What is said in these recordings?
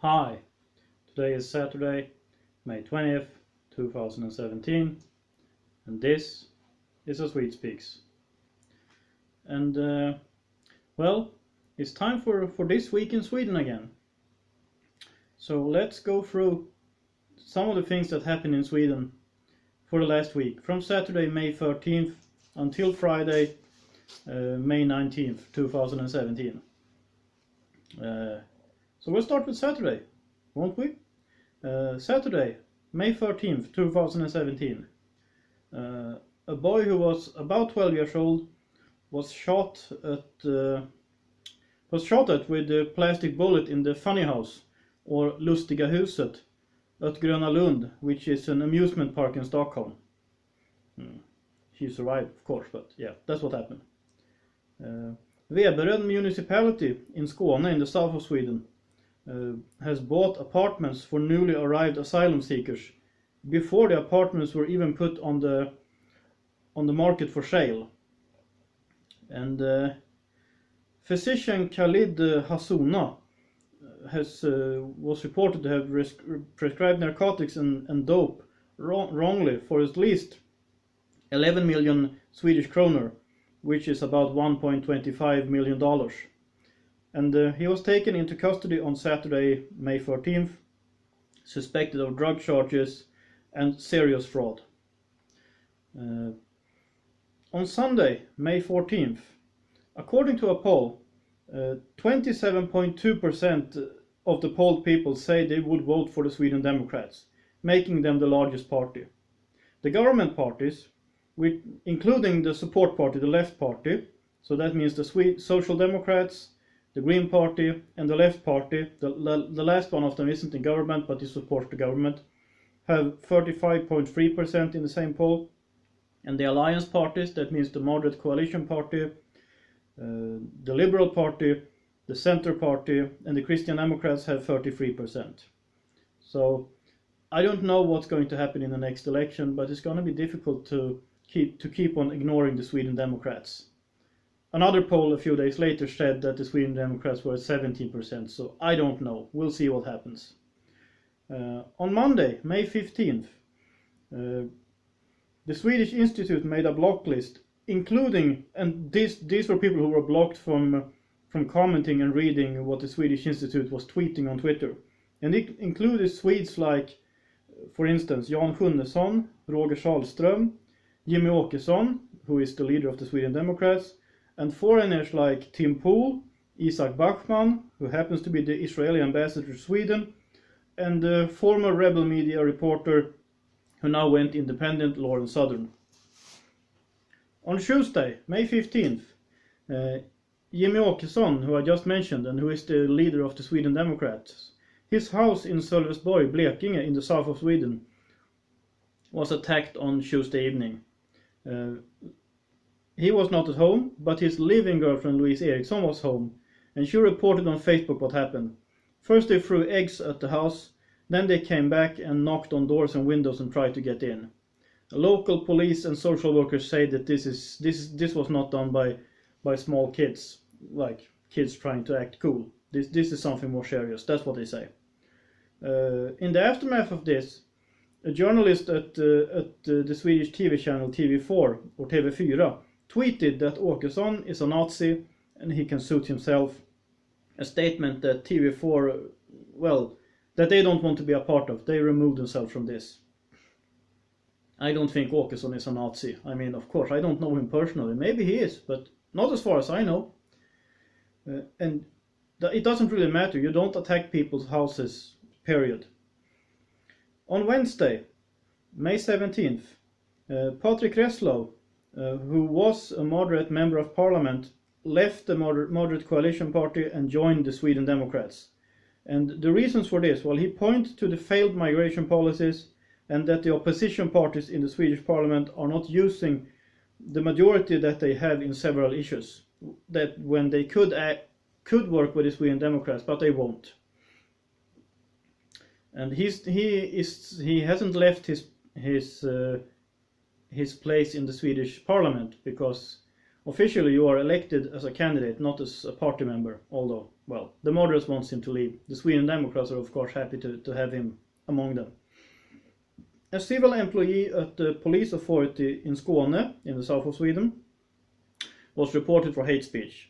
Hi, today is Saturday, May 20th, 2017, and this is a Swede Speaks. And, well, it's time for this week in Sweden again. So let's go through some of the things that happened in Sweden for the last week, from Saturday, May 13th, until Friday, May 19th, 2017. So we'll start with Saturday, won't we? Saturday, May 13th, 2017. A boy who was about 12 years old was shot at with a plastic bullet in the funny house, or Lustiga huset, at Gröna Lund, which is an amusement park in Stockholm. He survived, of course, but yeah, that's what happened. Veberöd municipality in Skåne, in the south of Sweden, has bought apartments for newly arrived asylum seekers before the apartments were even put on the market for sale. And physician Khalid Hassouna was reported to have prescribed narcotics and dope wrongly for at least 11 million Swedish kroner, which is about $1.25 million. And he was taken into custody on Saturday, May 13th, suspected of drug charges and serious fraud. On Sunday, May 14th, according to a poll, 27.2% of the polled people say they would vote for the Sweden Democrats, making them the largest party. The government parties, including the support party, the Left Party, so that means the Social Democrats, the Green Party, and the Left Party, the last one of them isn't in government but it supports the government, have 35.3% in the same poll. And the alliance parties, that means the moderate coalition party, the Liberal Party, the Center Party, and the Christian Democrats have 33%. So I don't know what's going to happen in the next election, but it's going to be difficult to keep on ignoring the Sweden Democrats. Another poll a few days later said that the Sweden Democrats were at 17%, so I don't know. We'll see what happens. On Monday, May 15th, the Swedish Institute made a block list, including, and these were people who were blocked from commenting and reading what the Swedish Institute was tweeting on Twitter. And it included Swedes like, for instance, Jan Sjunnesson, Roger Salström, Jimmy Åkesson, who is the leader of the Sweden Democrats, and foreigners like Tim Pool, Isaac Bachman, who happens to be the Israeli ambassador to Sweden, and the former rebel media reporter who now went independent, Lauren Southern. On Tuesday, May 15th, Jimmy Åkesson, who I just mentioned and who is the leader of the Sweden Democrats, his house in Sölvesborg, Blekinge, in the south of Sweden, was attacked on Tuesday evening. He was not at home, but his living girlfriend Louise Eriksson was home, and she reported on Facebook what happened. First they threw eggs at the house, then they came back and knocked on doors and windows and tried to get in. Local police and social workers say that this was not done by small kids, like kids trying to act cool. This is something more serious, that's what they say. In the aftermath of this, a journalist at the Swedish TV channel TV4, or TV4, tweeted that Åkesson is a Nazi and he can suit himself. A statement that TV4, well, that they don't want to be a part of. They removed themselves from this. I don't think Åkesson is a Nazi. I mean, of course, I don't know him personally. Maybe he is, but not as far as I know. And it doesn't really matter. You don't attack people's houses, period. On Wednesday, May 17th, Patrik Reslow, who was a moderate member of parliament, left the moderate coalition party and joined the Sweden Democrats. And the reasons for this, well, he pointed to the failed migration policies and that the opposition parties in the Swedish parliament are not using the majority that they have in several issues, that when they could work with the Sweden Democrats, but they won't. And he hasn't left his place in the Swedish parliament, because officially you are elected as a candidate, not as a party member, although, well, The moderates want him to leave. The Sweden Democrats are of course happy to have him among them. A civil employee at the police authority in Skåne, in the south of Sweden, was reported for hate speech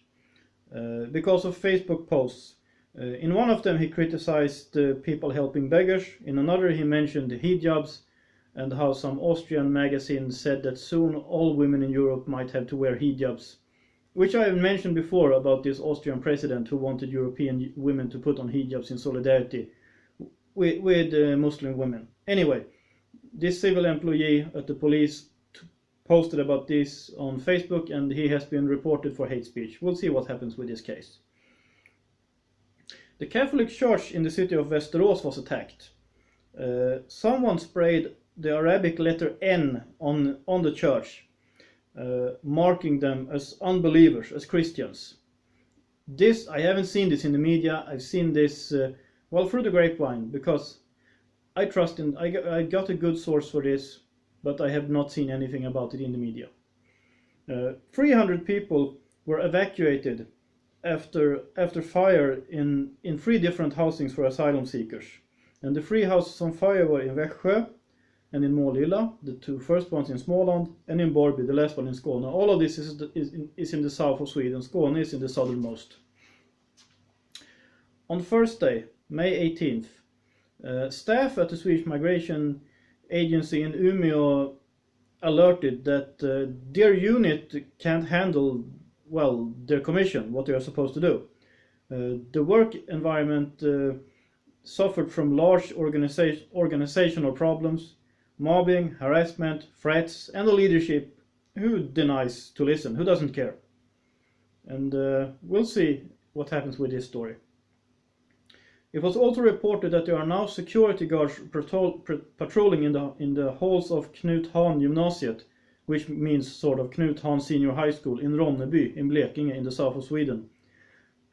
because of Facebook posts. In one of them he criticized people helping beggars, in another he mentioned hijabs and how some Austrian magazine said that soon all women in Europe might have to wear hijabs, which I have mentioned before about this Austrian president who wanted European women to put on hijabs in solidarity with Muslim women. Anyway, this civil employee at the police posted about this on Facebook and he has been reported for hate speech. We'll see what happens with this case. The Catholic Church in the city of Västerås was attacked. Someone sprayed the Arabic letter N on the church, marking them as unbelievers, as Christians. This, I haven't seen this in the media. I've seen this, well, through the grapevine, because I trust in, I got a good source for this, but I have not seen anything about it in the media. 300 people were evacuated after fire in 3 different housings for asylum seekers. And the 3 houses on fire were in Växjö and in Målilla, the 2 first ones in Småland, and in Borby, the last one in Skåne. All of this is in the south of Sweden. Skåne is in the southernmost. On Thursday, May 18th, staff at the Swedish Migration Agency in Umeå alerted that their unit can't handle, well, their commission, what they are supposed to do. The work environment suffered from large organizational problems, mobbing, harassment, threats, and a leadership who denies to listen, who doesn't care. And we'll see what happens with this story. It was also reported that there are now security guards patrolling in the halls of Hahn-gymnasiet, which means sort of Knut Hahn Senior High School in Ronneby in Blekinge in the south of Sweden.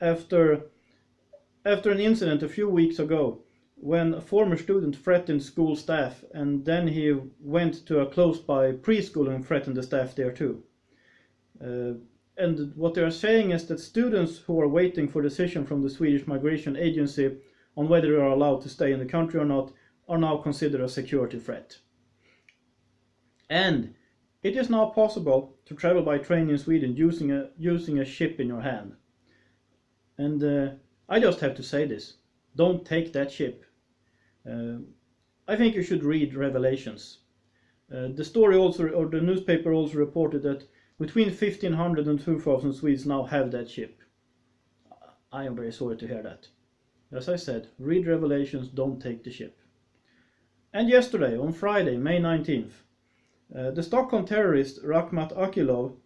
After an incident a few weeks ago when a former student threatened school staff, and then he went to a close-by preschool and threatened the staff there too. And what they are saying is that students who are waiting for decision from the Swedish Migration Agency on whether they are allowed to stay in the country or not are now considered a security threat. And it is now possible to travel by train in Sweden using a chip in your hand. And I just have to say this. Don't take that chip. I think you should read Revelations. The story also, or the newspaper also reported that between 1,500 and 2,000 Swedes now have that chip. I am very sorry to hear that. As I said, read Revelations, don't take the chip. And yesterday, on Friday, May 19th, the Stockholm terrorist Rakhmat Akilov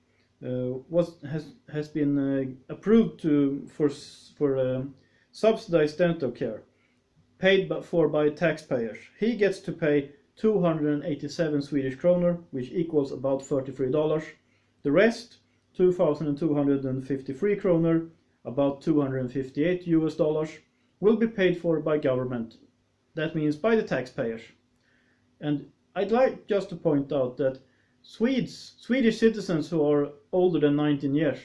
has been approved for subsidized dental care, paid for by taxpayers. He gets to pay 287 Swedish kronor, which equals about $33. The rest, 2,253 kronor, about $258 US, will be paid for by government. That means by the taxpayers. And I'd like just to point out that Swedish citizens who are older than 19 years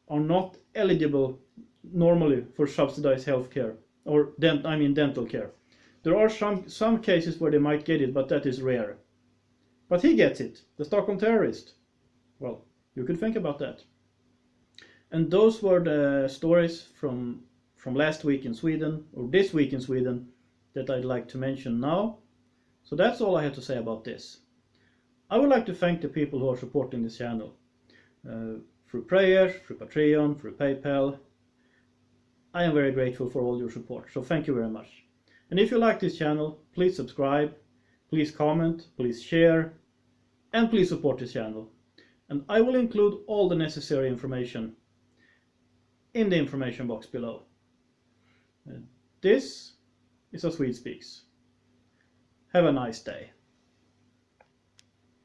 are not eligible normally for subsidized health care, or dental care. There are some cases where they might get it, but that is rare. But he gets it, the Stockholm terrorist. Well, you could think about that. And those were the stories from last week in Sweden, or this week in Sweden, that I'd like to mention now. So that's all I have to say about this. I would like to thank the people who are supporting this channel. Through prayers, through Patreon, through PayPal. I am very grateful for all your support, so thank you very much. And if you like this channel, please subscribe, please comment, please share, and please support this channel. And I will include all the necessary information in the information box below. This is A Swede Speaks. Have a nice day.